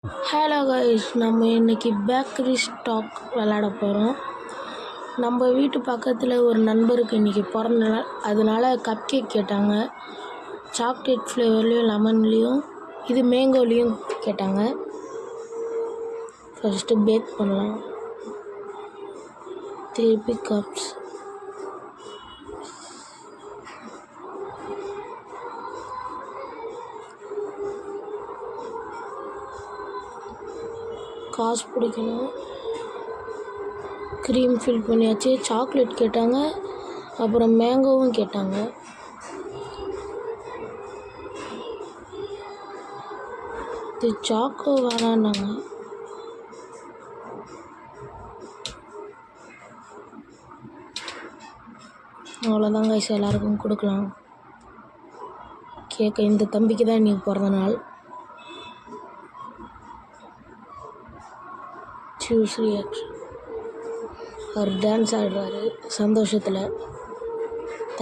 Hello guys, நம்ம இன்றைக்கி bakery stock விளாட போகிறோம். நம்ம வீட்டு பக்கத்தில் ஒரு நண்பருக்கு இன்றைக்கி பிறந்த நாள். அதனால கப் கேக் கேட்டாங்க. சாக்லேட் ஃப்ளேவர்லேயும் லெமன்லேயும் இது மேங்கோலேயும் கேட்டாங்க. ஃபஸ்ட்டு பேக் பண்ணலாம். திருப்பி கப்ஸ் காசு பிடிக்கணும். க்ரீம் ஃபில் பண்ணியாச்சு. சாக்லேட் கேட்டாங்க, அப்புறம் மேங்கோவும் கேட்டாங்க. இது சாக்கோ வேணான்னாங்க. அவ்வளோதாங்க கைஸ், எல்லாருக்கும் கொடுக்கலாம். கேட்க இந்த தம்பிக்கு தான் இன்றைக்கி பிறந்த நாள். Choose reaction. அவர் டான்ஸ் ஆடுறாரு சந்தோஷத்தில்.